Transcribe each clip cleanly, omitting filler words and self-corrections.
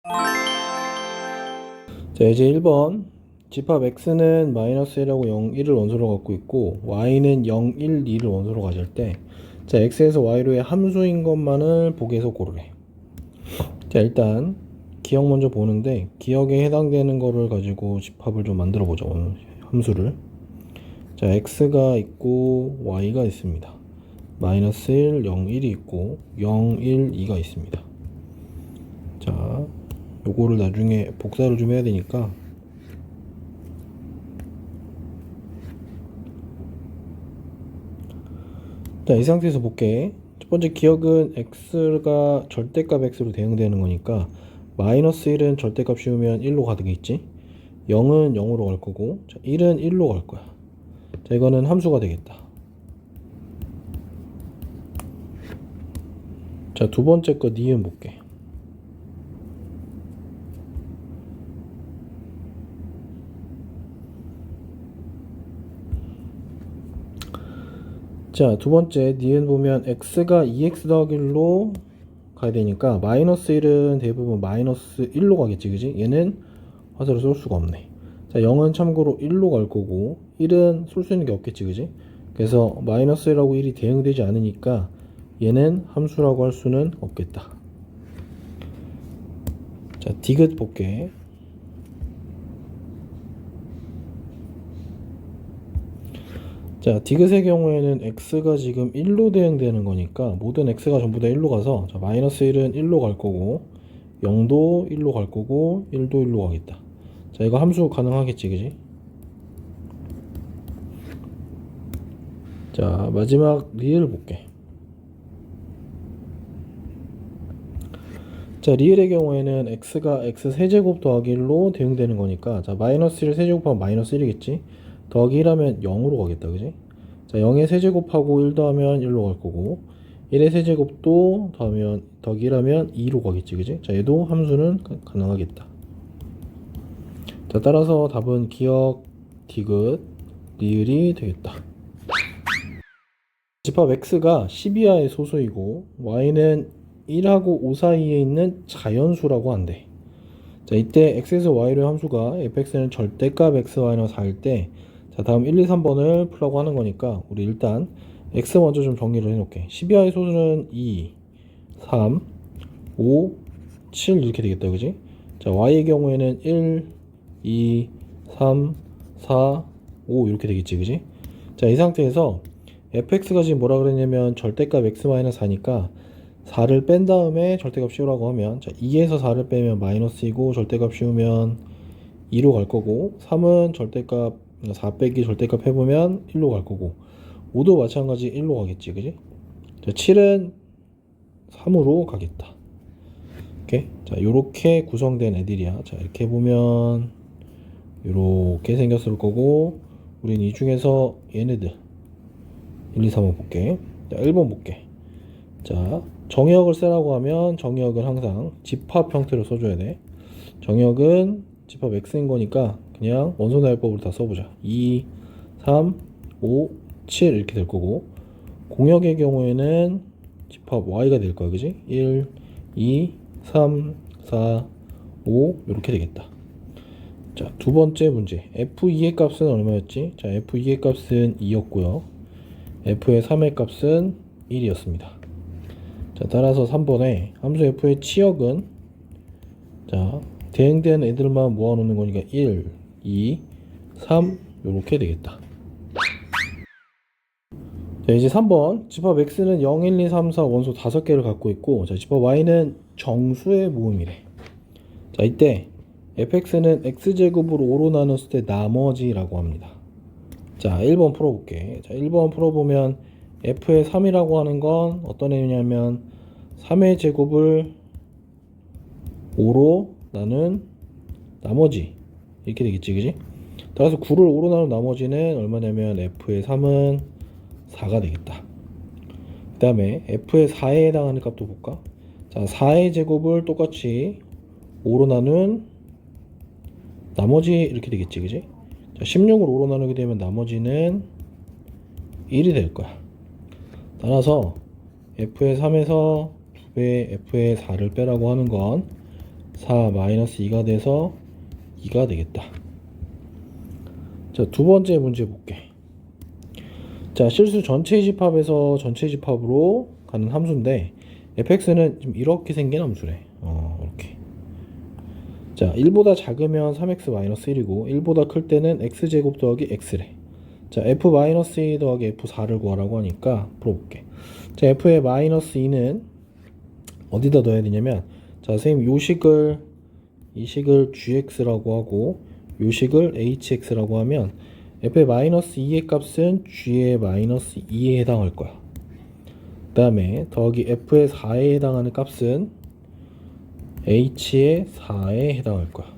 자, 이제 1번 집합 x는 마이너스 1하고 0, 1을 원소로 갖고 있고 y는 0, 1, 2를 원소로 가질 때 자, x에서 y로의 함수인 것만을 보기에서 고르래. 자, 일단 기억 먼저 보는데 기억에 해당되는 거를 가지고 집합을 좀 만들어 보죠. 함수를. 자, x가 있고 y가 있습니다. 마이너스 1, 0, 1이 있고 0, 1, 2가 있습니다. 자, 요거를 나중에 복사를 좀 해야 되니까 자, 이 상태에서 볼게. 첫 번째 기억은 x가 절대값 x로 대응되는 거니까 마이너스 1은 절대값 씌우면 1로 가되겠지. 0은 0으로 갈 거고, 자, 1은 1로 갈 거야. 자, 이거는 함수가 되겠다. 자, 두 번째 거 니은 볼게. 자, 두 번째 니은 보면 x가 2x 더하기 1로 가야 되니까 마이너스 1은 대부분 마이너스 1로 가겠지, 그지? 얘는 화살을 쏠 수가 없네. 자, 0은 참고로 1로 갈 거고 1은 쏠 수 있는 게 없겠지, 그지? 그래서 마이너스 1하고 1이 대응되지 않으니까 얘는 함수라고 할 수는 없겠다. 자, 디귿 볼게. 자, 디귿의 경우에는 x가 지금 1로 대응되는 거니까 모든 x가 전부 다 1로 가서 자, 마이너스 1은 1로 갈 거고 0도 1로 갈 거고 1도 1로 가겠다. 자, 이거 함수 가능하겠지, 그지? 자, 마지막 리을 볼게. 자, 리을의 경우에는 x가 x 세제곱 더하기 1로 대응되는 거니까 자, 마이너스 1 세제곱하면 마이너스 1이겠지? 더하기 1하면 0으로 가겠다, 그지? 자, 0의 세제곱하고 1 더하면 1로 갈 거고 1의 세제곱도 더하면 더하기 1하면 2로 가겠지, 그지? 자, 얘도 함수는 가능하겠다. 자, 따라서 답은 기억, 디귿, 리을이 되겠다. 집합 x가 10 이하의 소수이고 y는 1하고 5 사이에 있는 자연수라고 한대. 자, 이때 x에서 y로의 함수가 fx는 절대값 x,y는 4일 때 자, 다음 1, 2, 3번을 풀라고 하는 거니까 우리 일단 x 먼저 좀 정리를 해놓을게. 10 이하의 소수는 2, 3, 5, 7 이렇게 되겠다, 그지? 자, y의 경우에는 1, 2, 3, 4, 5 이렇게 되겠지, 그지? 자, 이 상태에서 fx가 지금 뭐라 그랬냐면 절대값 x-4니까 4를 뺀 다음에 절대값 씌우라고 하면 자, 2에서 4를 빼면 마이너스이고 절대값 씌우면 2로 갈 거고 3은 절대값 4 빼기 절대값 해보면 1로 갈 거고 5도 마찬가지 1로 가겠지, 그지? 자, 7은 3으로 가겠다. 이렇게 자, 요렇게 구성된 애들이야. 자, 이렇게 보면 요렇게 생겼을 거고 우린 이 중에서 얘네들 1, 2, 3번 볼게. 자, 1번 볼게. 자, 정의역을 쓰라고 하면 정의역은 항상 집합 형태로 써줘야 돼. 정의역은 집합 x인 거니까 그냥 원소나열법으로 다 써보자. 2, 3, 5, 7 이렇게 될 거고 공역의 경우에는 집합 y가 될 거야, 그지? 1, 2, 3, 4, 5 이렇게 되겠다. 자, 두 번째 문제. f2의 값은 얼마였지? 자, f2의 값은 2였고요. f의 3의 값은 1이었습니다. 자, 따라서 3번에 함수 f의 치역은 자, 대응된 애들만 모아놓는 거니까 1, 2, 3 요렇게 되겠다. 자, 이제 3번 집합 x는 0, 1, 2, 3, 4 원소 5개를 갖고 있고 자, 집합 y는 정수의 모음이래. 자, 이때 fx는 x제곱으로 5로 나눴을 때 나머지라고 합니다. 자, 1번 풀어볼게. 자, 1번 풀어보면 f의 3이라고 하는 건 어떤 애냐면 3의 제곱을 5로 나눈 나머지 이렇게 되겠지, 그지? 따라서 9를 5로 나눈 나머지는 얼마냐면 f의 3은 4가 되겠다. 그 다음에 f의 4에 해당하는 값도 볼까? 자, 4의 제곱을 똑같이 5로 나눈 나머지 이렇게 되겠지, 그지? 자, 16을 5로 나누게 되면 나머지는 1이 될 거야. 따라서 f의 3에서 2배의 f의 4를 빼라고 하는 건 4 마이너스 2가 돼서 2가 되겠다. 자, 두 번째 문제 볼게. 자, 실수 전체 집합에서 전체 집합으로 가는 함수인데 fx는 좀 이렇게 생긴 함수래. 이렇게. 자, 1보다 작으면 3x-1이고 1보다 클 때는 x제곱 더하기 x래. 자, f-2 더하기 f4를 구하라고 하니까 풀어볼게. 자, f의 마이너스 2는 어디다 넣어야 되냐면, 자, 선생님 이 식을 gx라고 하고 요 식을 hx라고 하면 f의 마이너스 2의 값은 g의 마이너스 2에 해당할 거야. 그 다음에 더하기 f의 4에 해당하는 값은 h의 4에 해당할 거야.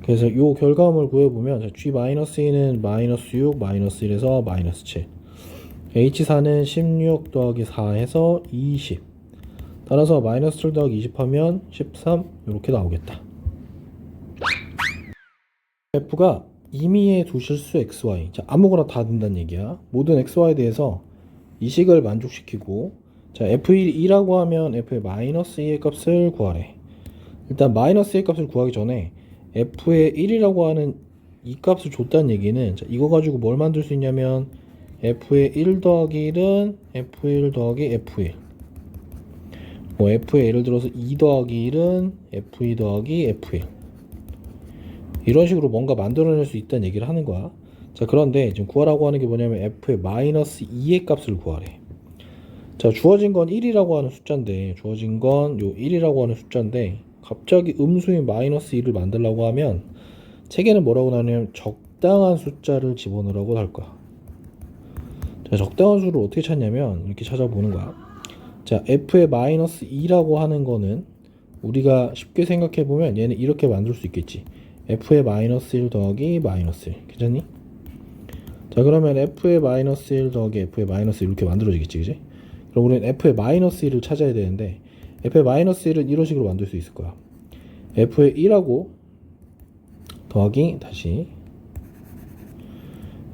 그래서 요 결과물을 구해보면 g-2는 마이너스 6, 마이너스 1에서 마이너스 7, h4는 16 더하기 4에서 20, 따라서 마이너스 7 더하기 20 하면 13 이렇게 나오겠다. f가 임의의 두 실수 xy, 자, 아무거나 다 된다는 얘기야. 모든 xy에 대해서 이 식을 만족시키고, 자, f1이라고 하면 f의 마이너스 2의 값을 구하래. 일단 마이너스 2의 값을 구하기 전에 f의 1이라고 하는 이 값을 줬다는 얘기는, 자, 이거 가지고 뭘 만들 수 있냐면 f의 1 더하기 1은 f1 더하기 f1, 뭐 f의 예를 들어서 2 더하기 1은 f2 더하기 f1, 이런 식으로 뭔가 만들어낼 수 있다는 얘기를 하는 거야. 자, 그런데 지금 구하라고 하는 게 뭐냐면 f의 마이너스 2의 값을 구하래. 자, 주어진 건 1이라고 하는 숫자인데, 주어진 건 요 1이라고 하는 숫자인데 갑자기 음수인 마이너스 2를 만들려고 하면 책에는 뭐라고 나오냐면 적당한 숫자를 집어넣으라고 할 거야. 자, 적당한 수를 어떻게 찾냐면 이렇게 찾아보는 거야. 자, f의 마이너스 2라고 하는 거는 우리가 쉽게 생각해 보면 얘는 이렇게 만들 수 있겠지. f의 마이너스 1 더하기 마이너스 1. 괜찮니? 자, 그러면 f의 마이너스 1 더하기 f의 마이너스 1 이렇게 만들어지겠지, 그지? 그럼 우리는 f의 마이너스 1을 찾아야 되는데 f의 마이너스 1은 이런 식으로 만들 수 있을 거야. f의 1하고 더하기 다시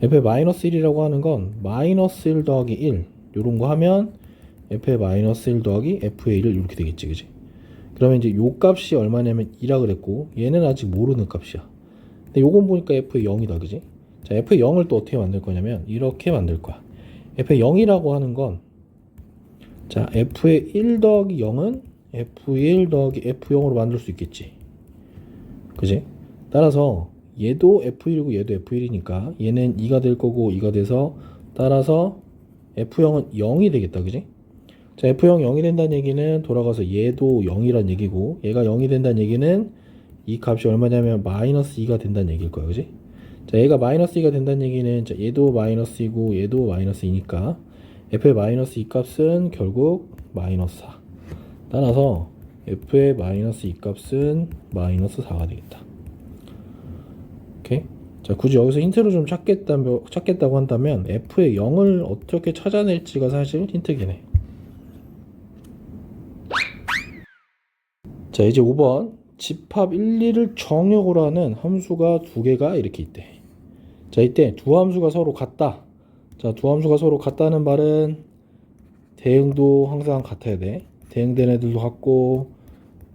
f의 마이너스 1이라고 하는 건 마이너스 1 더하기 1 요런 거 하면 f의 마이너스 1 더하기 f의 1을 이렇게 되겠지, 그지? 그러면 이제 요 값이 얼마냐면 2라 그랬고 얘는 아직 모르는 값이야. 근데 요건 보니까 f의 0이다, 그지? 자, f의 0을 또 어떻게 만들 거냐면 이렇게 만들 거야. f의 0이라고 하는 건, 자, f의 1 더하기 0은 f1 더하기 f0으로 만들 수 있겠지, 그지? 따라서 얘도 f1이고 얘도 f1이니까 얘는 2가 될 거고 2가 돼서 따라서 f0은 0이 되겠다, 그지? 자, f0 0이 된다는 얘기는 돌아가서 얘도 0이란 얘기고 얘가 0이 된다는 얘기는 이 값이 얼마냐면 마이너스 2가 된다는 얘기일 거야, 그지? 자, 얘가 마이너스 2가 된다는 얘기는, 자, 얘도 마이너스 2고 얘도 마이너스 2니까 f의 마이너스 2 값은 결국 마이너스 4. 따라서 f의 마이너스 2 값은 마이너스 4가 되겠다. 오케이? 자, 굳이 여기서 힌트를 좀 찾겠다고 한다면 f의 0을 어떻게 찾아낼지가 사실 힌트긴 해. 자, 이제 5번 집합 1, 2를 정역으로 하는 함수가 두 개가 이렇게 있대. 자, 이때 두 함수가 서로 같다. 자, 두 함수가 서로 같다는 말은 대응도 항상 같아야 돼. 대응된 애들도 같고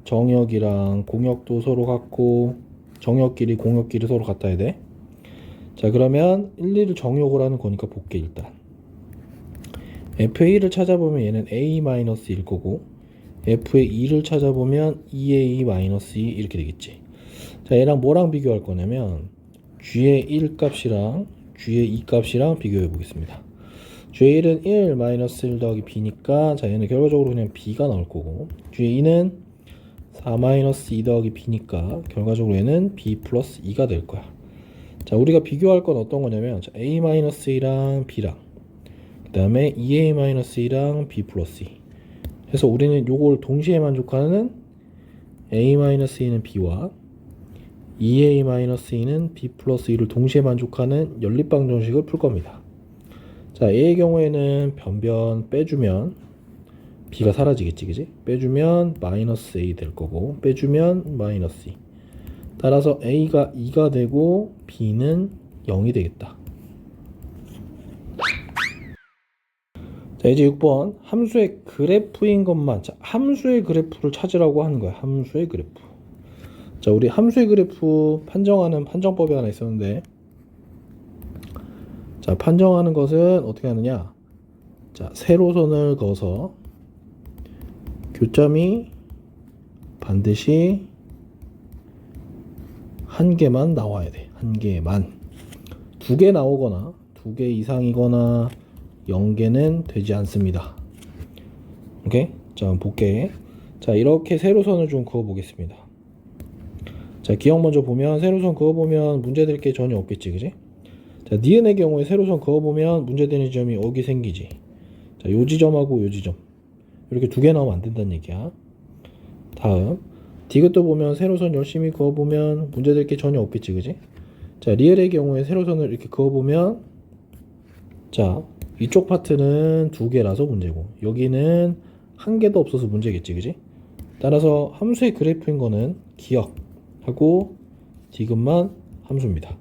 정역이랑 공역도 서로 같고 정역끼리 공역끼리 서로 같아야 돼. 자, 그러면 1, 2를 정역으로 하는 거니까 볼게. 일단 f의 1을 찾아보면 얘는 a-1일 거고 f의 2를 찾아보면 2a-2 이렇게 되겠지. 자, 얘랑 뭐랑 비교할 거냐면 g의 1 값이랑 g의 2 값이랑 비교해 보겠습니다. g의 1은 1 더하기 b니까, 자, 얘는 결과적으로 그냥 b가 나올 거고 g의 2는 4 더하기 b니까 결과적으로 얘는 b 플러스 2가 될 거야. 자, 우리가 비교할 건 어떤 거냐면, 자, a-2랑 b랑 그 다음에 2a-2랑 b 플러스 2 해서 우리는 요걸 동시에 만족하는 a-2는 b와 2a-2는 b 플러스 2를 동시에 만족하는 연립방정식을 풀 겁니다. 자, a의 경우에는 변변 빼주면 b가 사라지겠지, 그지? 빼주면 마이너스 a 될 거고 빼주면 마이너스 2. 따라서 a가 2가 되고 b는 0이 되겠다. 자, 이제 6번 함수의 그래프인 것만, 자, 함수의 그래프를 찾으라고 하는 거야. 함수의 그래프. 자, 우리 함수의 그래프 판정하는 판정법이 하나 있었는데, 자, 판정하는 것은 어떻게 하느냐? 자, 세로선을 그어서 교점이 반드시 한 개만 나와야 돼. 한 개만. 두 개 나오거나 두 개 이상이거나 0개는 되지 않습니다. 오케이? 자, 볼게. 자, 이렇게 세로선을 좀 그어 보겠습니다. 자, 기억 먼저 보면 세로선 그어 보면 문제될 게 전혀 없겠지, 그지? 자, 니은의 경우에 세로선 그어 보면 문제되는 지점이 여기 생기지. 자, 요 지점하고 요 지점 이렇게 두 개 나오면 안 된다는 얘기야. 다음 디귿도 보면 세로선 열심히 그어 보면 문제될 게 전혀 없겠지, 그지? 자, 리을의 경우에 세로선을 이렇게 그어 보면 자, 이쪽 파트는 두 개라서 문제고 여기는 한 개도 없어서 문제겠지, 그지? 따라서 함수의 그래프인 거는 기억하고 디귿만 함수입니다.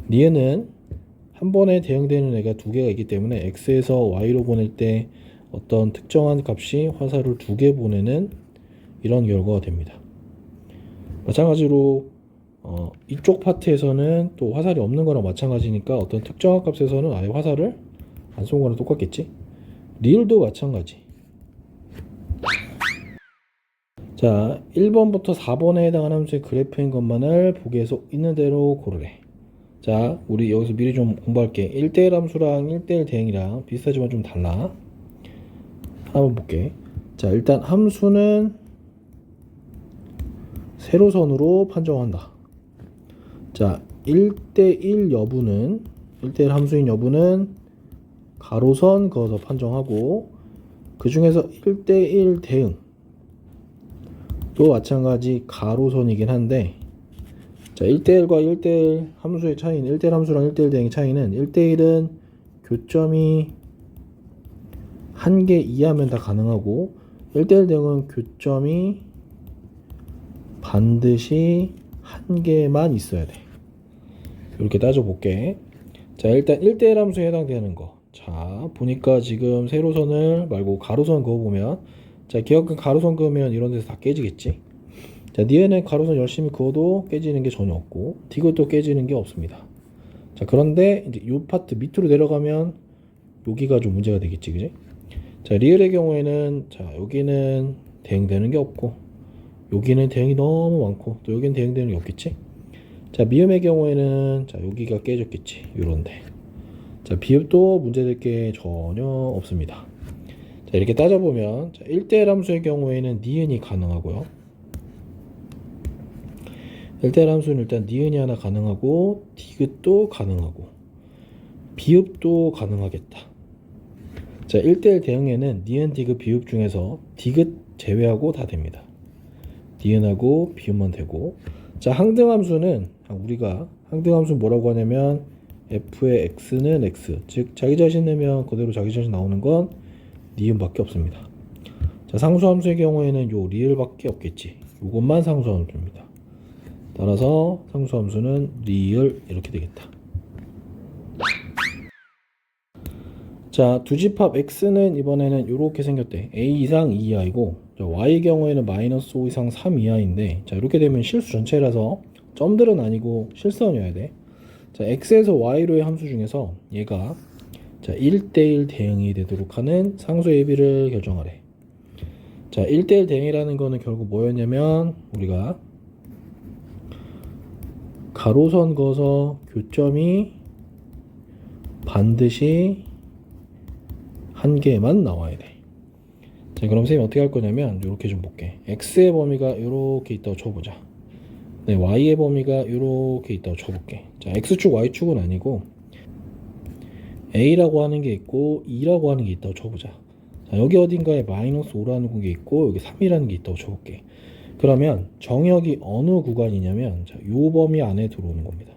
리은은 한 번에 대응되는 애가 두 개가 있기 때문에 x에서 y로 보낼 때 어떤 특정한 값이 화살을 두 개 보내는 이런 결과가 됩니다. 마찬가지로 이쪽 파트에서는 또 화살이 없는 거랑 마찬가지니까 어떤 특정한 값에서는 아예 화살을 안 쏜 거랑 똑같겠지. 리을도 마찬가지. 자, 1번부터 4번에 해당하는 함수의 그래프인 것만을 보기에서 있는 대로 고르래. 자, 우리 여기서 미리 좀 공부할게. 1대1 함수랑 1대1 대응이랑 비슷하지만 좀 달라. 한번 볼게. 자, 일단 함수는 세로선으로 판정한다. 자, 1대1 여부는 1대1 함수인 여부는 가로선 그어서 판정하고 그 중에서 1대1 대응 또 마찬가지 가로선이긴 한데 자, 1대1과 1대1 함수의 차이는 1대1 함수랑 1대1 대응의 차이는 1대1은 교점이 한 개 이하면 다 가능하고 1대1 대응은 교점이 반드시 한 개만 있어야 돼. 이렇게 따져볼게. 자, 일단 1대1 함수에 해당되는 거. 자, 보니까 지금 세로선을 말고 가로선 그어보면 자, 기억은 가로선 그으면 이런 데서 다 깨지겠지. 자, 니은은 가로선 열심히 그어도 깨지는 게 전혀 없고 디귿도 깨지는 게 없습니다. 자, 그런데 이제 요 파트 밑으로 내려가면 여기가 좀 문제가 되겠지, 그지? 자, 리을의 경우에는 자, 여기는 대응되는 게 없고 여기는 대응이 너무 많고 또 여기는 대응되는 게 없겠지. 자, 미음의 경우에는 자, 여기가 깨졌겠지, 요런데. 자, 비읍도 문제될 게 전혀 없습니다. 자, 이렇게 따져보면 자, 1대1 함수의 경우에는 니은이 가능하고요. 1대1 함수는 일단 니은이 하나 가능하고 디귿도 가능하고 비읍도 가능하겠다. 자, 1대1 대응에는 니은, 디귿, 비읍 중에서 디귿 제외하고 다 됩니다. 니은하고 비읍만 되고 자, 항등함수는 우리가 항등함수 뭐라고 하냐면 f의 x는 x 즉 자기 자신 내면 그대로 자기 자신 나오는 건 니은밖에 없습니다. 자, 상수함수의 경우에는 요 리을밖에 없겠지. 요것만 상수함수입니다. 따라서 상수함수는 리을 이렇게 되겠다. 자, 두 집합 x는 이번에는 이렇게 생겼대. a 이상 2 이하이고 y의 경우에는 마이너스 5 이상 3 이하인데 자, 이렇게 되면 실수 전체라서 점들은 아니고 실선이어야 돼. 자, x에서 y로의 함수 중에서 얘가 자, 1대1 대응이 되도록 하는 상수 AB를 결정하래. 자, 1대1 대응이라는 거는 결국 뭐였냐면 우리가 가로선 그어서 교점이 반드시 한 개만 나와야 돼. 자, 그럼 선생님이 어떻게 할 거냐면 이렇게 좀 볼게. x의 범위가 이렇게 있다고 쳐보자. 네, y의 범위가 이렇게 있다고 쳐볼게. 자, x축, y축은 아니고 a라고 하는 게 있고 2라고 하는 게 있다고 쳐보자. 자, 여기 어딘가에 마이너스 5라는 게 있고 여기 3이라는 게 있다고 쳐볼게. 그러면 정역이 어느 구간이냐면 자, 요 범위 안에 들어오는 겁니다.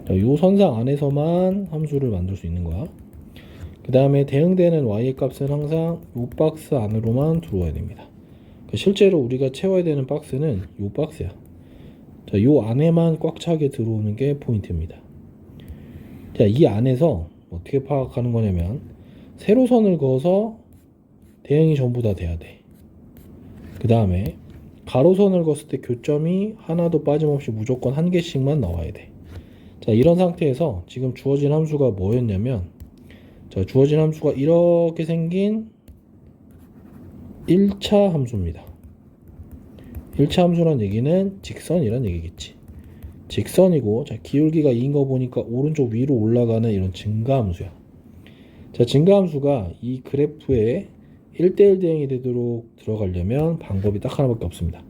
자, 요 선상 안에서만 함수를 만들 수 있는 거야. 그 다음에 대응되는 y의 값은 항상 요 박스 안으로만 들어와야 됩니다. 실제로 우리가 채워야 되는 박스는 요 박스야. 자, 요 안에만 꽉 차게 들어오는 게 포인트입니다. 자, 이 안에서 어떻게 파악하는 거냐면 세로선을 그어서 대응이 전부 다 돼야 돼. 그 다음에 가로선을 그었을 때 교점이 하나도 빠짐없이 무조건 한 개씩만 나와야 돼. 자, 이런 상태에서 지금 주어진 함수가 뭐였냐면, 자, 주어진 함수가 이렇게 생긴 1차 함수입니다. 1차 함수란 얘기는 직선이란 얘기겠지. 직선이고, 자, 기울기가 2인 거 보니까 오른쪽 위로 올라가는 이런 증가함수야. 자, 증가함수가 이 그래프에 1대1 대응이 되도록 들어가려면 방법이 딱 하나밖에 없습니다.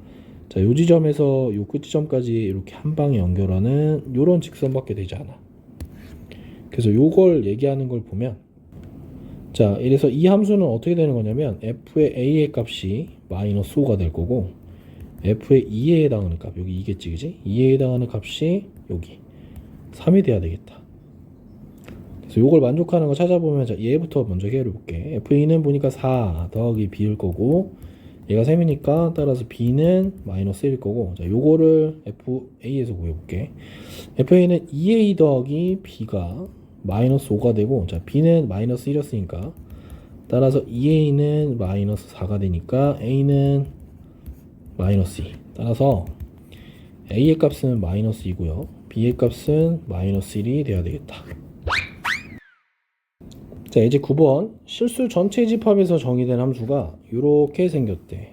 자, 요 지점에서 요 끝 지점까지 이렇게 한 방에 연결하는 요런 직선밖에 되지 않아. 그래서 요걸 얘기하는 걸 보면, 자, 이래서 이 함수는 어떻게 되는 거냐면 f의 a의 값이 마이너스 5가 될 거고, f의 2에 해당하는 값, 여기 2겠지, 그지? 2에 해당하는 값이 여기 3이 돼야 되겠다. 그래서 요걸 만족하는 거 찾아보면, 자, 얘부터 먼저 해결해 볼게. f는 보니까 4 더하기 b일 거고, 얘가 3이니까 따라서 b는 마이너스 1일 거고, 자, 요거를 fa에서 구해볼게. fa는 2a 더하기 b가 마이너스 5가 되고, 자, b는 마이너스 1이었으니까 따라서 2a는 마이너스 4가 되니까 a는 마이너스 2. 따라서 a의 값은 마이너스 2고요, b의 값은 마이너스 1이 돼야 되겠다. 자, 이제 9번 실수 전체 집합에서 정의된 함수가 이렇게 생겼대.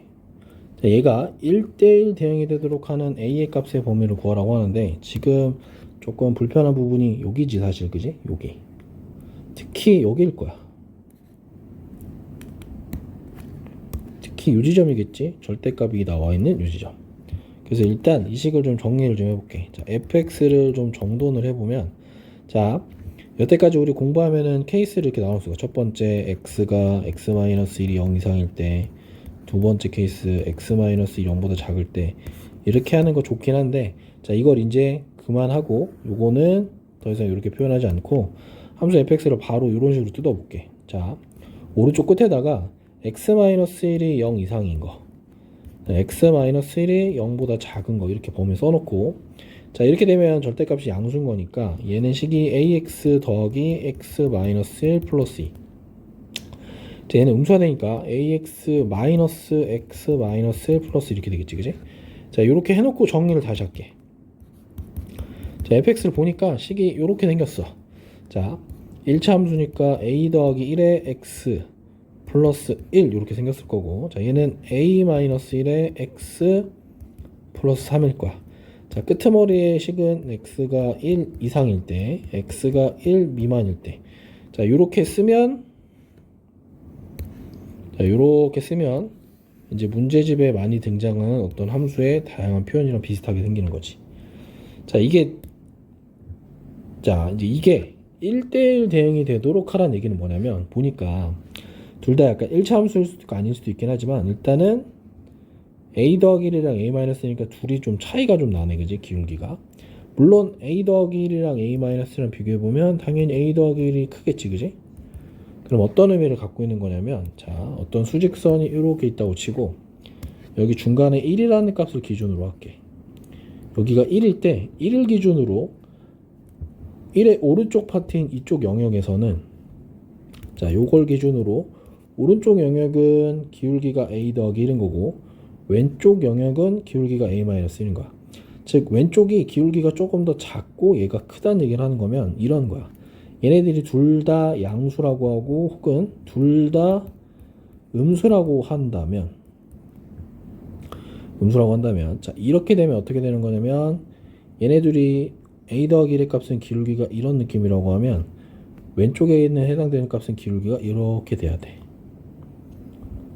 자, 얘가 1대1 대응이 되도록 하는 a의 값의 범위를 구하라고 하는데, 지금 조금 불편한 부분이 여기지 사실, 그지? 여기 특히 여기일 거야. 특히 이 지점이겠지. 절대값이 나와 있는 이 지점. 그래서 일단 이 식을 좀 정리를 좀 해볼게. 자, fx를 좀 정돈을 해보면, 자, 여태까지 우리 공부하면은 케이스를 이렇게 나눌 수가, 첫 번째 x가 x-1이 0 이상일 때, 두 번째 케이스 x-1이 0보다 작을 때, 이렇게 하는 거 좋긴 한데, 자, 이걸 이제 그만하고 요거는 더 이상 이렇게 표현하지 않고 함수 fx를 바로 이런 식으로 뜯어볼게. 자, 오른쪽 끝에다가 x-1이 0 이상인 거, x-1이 0보다 작은 거 이렇게 범위 써놓고, 자, 이렇게 되면 절대값이 양수인 거니까 얘는 식이 ax 더하기 x-1 플러스 2. 자, 얘는 음수가 되니까 ax 마이너스 x-1 플러스 이렇게 되겠지, 그지? 자, 이렇게 해놓고 정리를 다시 할게. 자, fx를 보니까 식이 이렇게 생겼어. 자, 1차 함수니까 a 더하기 1에 x 플러스 1 이렇게 생겼을 거고, 자, 얘는 a 마이너스 1에 x 플러스 3일 거야. 자, 끄트머리의 식은 x가 1 이상일 때, x가 1 미만일 때, 자, 요렇게 쓰면, 자, 요렇게 쓰면 이제 문제집에 많이 등장하는 어떤 함수의 다양한 표현이랑 비슷하게 생기는 거지. 자, 이게 1대1 대응이 되도록 하라는 얘기는 뭐냐면, 보니까 둘 다 약간 1차 함수일 수도 있고 아닐 수도 있긴 하지만, 일단은 a 더하기 1이랑 a-니까 둘이 좀 차이가 좀 나네, 그지? 기울기가. 물론 a 더하기 1이랑 a-랑 비교해보면 당연히 a 더하기 1이 크겠지, 그지? 그럼 어떤 의미를 갖고 있는 거냐면, 자, 어떤 수직선이 이렇게 있다고 치고 여기 중간에 1이라는 값을 기준으로 할게. 여기가 1일 때 1을 기준으로 1의 오른쪽 파트인 이쪽 영역에서는, 자, 요걸 기준으로 오른쪽 영역은 기울기가 a 더하기 1인 거고, 왼쪽 영역은 기울기가 a-1인 거야. 즉 왼쪽이 기울기가 조금 더 작고 얘가 크다는 얘기를 하는 거면 이런 거야. 얘네들이 둘 다 양수라고 하고 혹은 둘 다 음수라고 한다면, 자, 이렇게 되면 어떻게 되는 거냐면, 얘네들이 a 더하기 1의 값은 기울기가 이런 느낌이라고 하면 왼쪽에 있는 해당되는 값은 기울기가 이렇게 돼야 돼.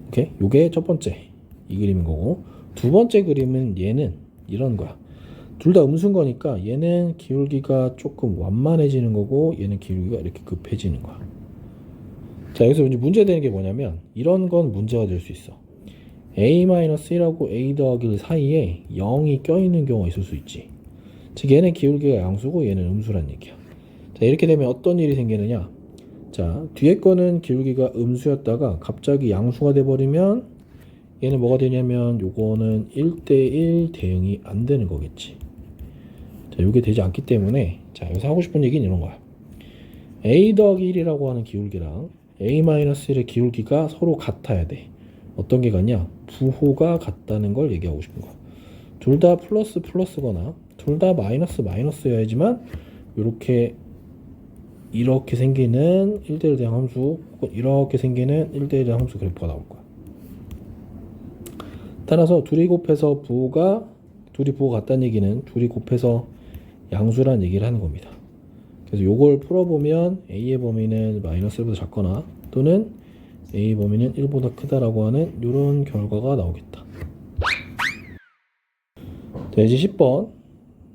오케이? 요게 첫 번째 이 그림인 거고, 두 번째 그림은 얘는 이런 거야. 둘 다 음수인 거니까 얘는 기울기가 조금 완만해지는 거고, 얘는 기울기가 이렇게 급해지는 거야. 자, 여기서 이제 문제되는 게 뭐냐면, 이런 건 문제가 될 수 있어. a-1하고 a 더하기 1 사이에 0이 껴있는 경우가 있을 수 있지. 즉 얘는 기울기가 양수고 얘는 음수란 얘기야. 자, 이렇게 되면 어떤 일이 생기느냐, 자, 뒤에 거는 기울기가 음수였다가 갑자기 양수가 돼버리면 얘는 뭐가 되냐면, 요거는 1대1 대응이 안 되는 거겠지. 자, 요게 되지 않기 때문에, 자, 여기서 하고 싶은 얘기는 이런 거야. a 더하기 1이라고 하는 기울기랑 a-1의 기울기가 서로 같아야 돼. 어떤 게 같냐? 부호가 같다는 걸 얘기하고 싶은 거야. 둘 다 플러스 플러스거나 둘 다 마이너스 마이너스여야지만 이렇게 생기는 1대1 대항 함수 혹은 이렇게 생기는 1대1 대항 함수 그래프가 나올 거야. 따라서 둘이 부호가 같다는 얘기는 둘이 곱해서 양수라는 얘기를 하는 겁니다. 그래서 요걸 풀어보면 A의 범위는 마이너스 1보다 작거나 또는 A 범위는 1보다 크다라고 하는 이런 결과가 나오겠다. 자, 이제 10번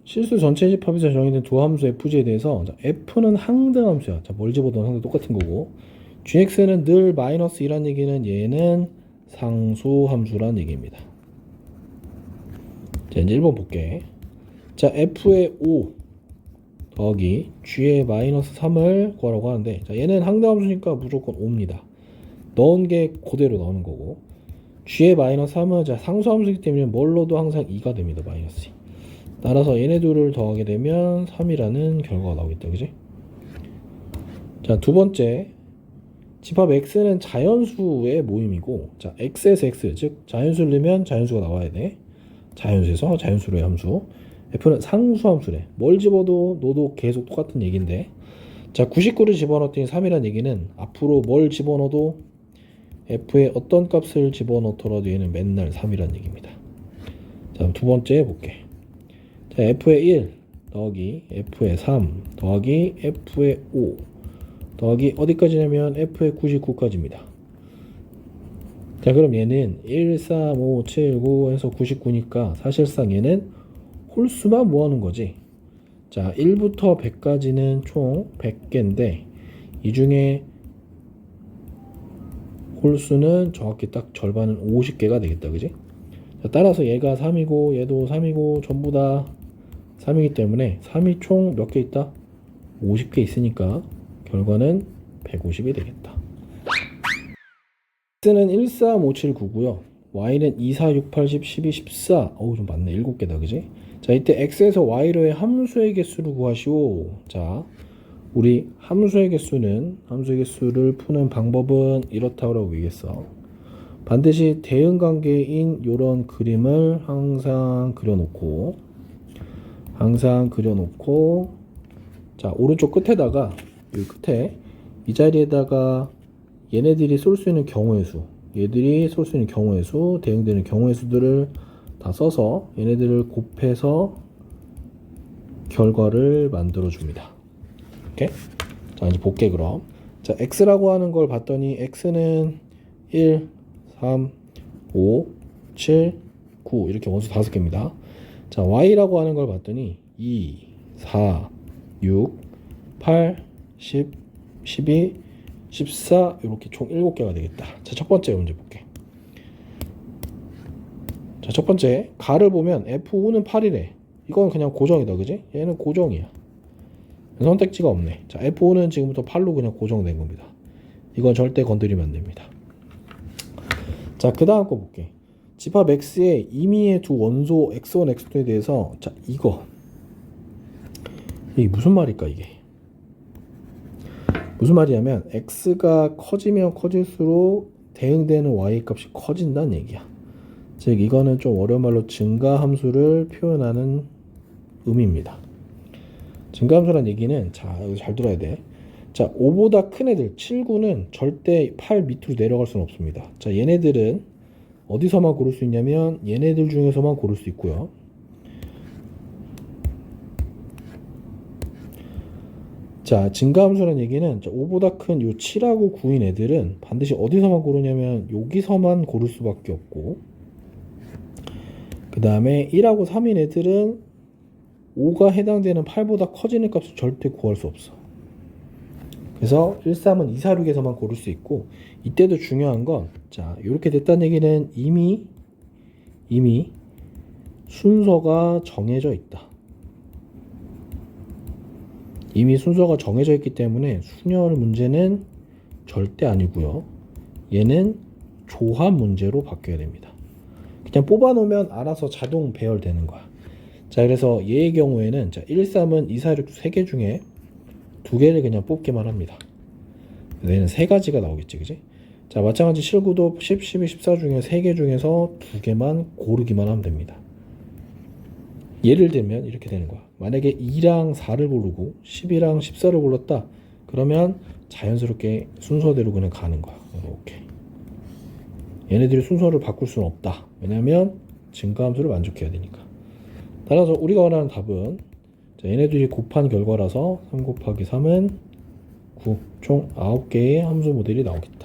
실수 전체 집합에서 정의된 두 함수 FG에 대해서 F는 항등함수야. 자, 뭘 집어넣은 항등 똑같은 거고 GX는 늘 마이너스 2라는 얘기는 얘는 상수함수라는 얘기입니다. 자, 이제 1번 볼게. 자, F의 5 더하기 G의 마이너스 3을 구하라고 하는데 자, 얘는 항등함수니까 무조건 5입니다. 넣은 게 그대로 넣는 거고 G의 마이너스 3은 자, 상수함수이기 때문에 뭘 넣어도 항상 2가 됩니다. 마이너스 2. 따라서 얘네 둘을 더하게 되면 3이라는 결과가 나오겠다. 그지? 자, 두 번째 집합 X는 자연수의 모임이고 자, X에서 X 즉 자연수를 넣으면 자연수가 나와야 돼. 자연수에서 자연수로의 함수 F는 상수함수래. 뭘 집어도 너도 계속 똑같은 얘기인데 자, 99를 집어넣었더니 3이라는 얘기는 앞으로 뭘 집어넣어도 F의 어떤 값을 집어넣더라도 얘는 맨날 3이라는 얘기입니다. 자, 두 번째 해볼게. 자, F의 1 더하기 F의 3 더하기 F의 5 더하기 어디까지냐면 F의 99까지입니다. 자, 그럼 얘는 1, 3, 5, 7, 9 해서 99니까 사실상 얘는 홀수만 모아놓은 거지. 자, 1부터 100까지는 총 100개인데 이 중에 홀수는 정확히 딱 절반은 50개가 되겠다. 그지? 자, 따라서 얘가 3이고 얘도 3이고 전부 다 3이기 때문에 3이 총 몇 개 있다? 50개 있으니까 결과는 150이 되겠다. X는 1, 3, 5, 7, 9고요. Y는 2, 4, 6, 8, 10, 12, 14. 어우, 좀 많네. 7개다. 그지? 자, 이때 X에서 Y로의 함수의 개수를 구하시오. 자, 우리 함수의 개수를 푸는 방법은 이렇다고 얘기했어. 반드시 대응관계인 이런 그림을 항상 그려놓고 자, 오른쪽 끝에다가 여기 끝에 이 자리에다가 얘네들이 쏠 수 있는 경우의 수 대응되는 경우의 수들을 다 써서 얘네들을 곱해서 결과를 만들어 줍니다. 오케이? 자, 이제 볼게 그럼. 자, X라고 하는 걸 봤더니 X는 1, 3, 5, 7, 9 이렇게 원수 5개입니다. 자, Y라고 하는 걸 봤더니 2, 4, 6, 8, 10, 12, 14 이렇게 총 7개가 되겠다. 자, 첫 번째 문제 볼게. 자, 첫 번째 가를 보면 F5는 8이래. 이건 그냥 고정이다. 그지? 얘는 고정이야. 선택지가 없네. 자, F5는 지금부터 8로 그냥 고정된 겁니다. 이건 절대 건드리면 안 됩니다. 자, 그 다음 거 볼게. 집합 X의 임의의 두 원소 X1, X2에 대해서 자, 이게 무슨 말일까 이게? 무슨 말이냐면 X가 커지면 커질수록 대응되는 Y 값이 커진다는 얘기야. 즉 이거는 좀 어려운 말로 증가함수를 표현하는 의미입니다. 증가함수란 얘기는 자, 여기 잘 들어야 돼. 자, 5보다 큰 애들 7, 9는 절대 8 밑으로 내려갈 수는 없습니다. 자, 얘네들은 어디서만 고를 수 있냐면 얘네들 중에서만 고를 수 있고요. 자, 증가함수란 얘기는 5보다 큰 요 7하고 9인 애들은 반드시 어디서만 고르냐면 여기서만 고를 수밖에 없고, 그 다음에 1하고 3인 애들은 5가 해당되는 8보다 커지는 값을 절대 구할 수 없어. 그래서 1, 3은 2, 4, 6에서만 고를 수 있고, 이때도 중요한 건 자, 이렇게 됐다는 얘기는 이미 순서가 정해져 있다. 이미 순서가 정해져 있기 때문에 순열 문제는 절대 아니고요. 얘는 조합 문제로 바뀌어야 됩니다. 그냥 뽑아놓으면 알아서 자동 배열되는 거야. 자, 그래서 얘의 경우에는 자, 1, 3은 2, 4, 6, 3개 중에 2개를 그냥 뽑기만 합니다. 얘는 3가지가 나오겠지, 그지? 자, 마찬가지 7, 9도 10, 12, 14 중에 3개 중에서 2개만 고르기만 하면 됩니다. 예를 들면 이렇게 되는 거야. 만약에 2랑 4를 고르고 10이랑 14를 골랐다. 그러면 자연스럽게 순서대로 그냥 가는 거야. 이렇게. 얘네들이 순서를 바꿀 수는 없다. 왜냐면 증가함수를 만족해야 되니까. 따라서 우리가 원하는 답은 자, 얘네들이 곱한 결과라서 3 곱하기 3은 9. 총 9개의 함수 모델이 나오겠다.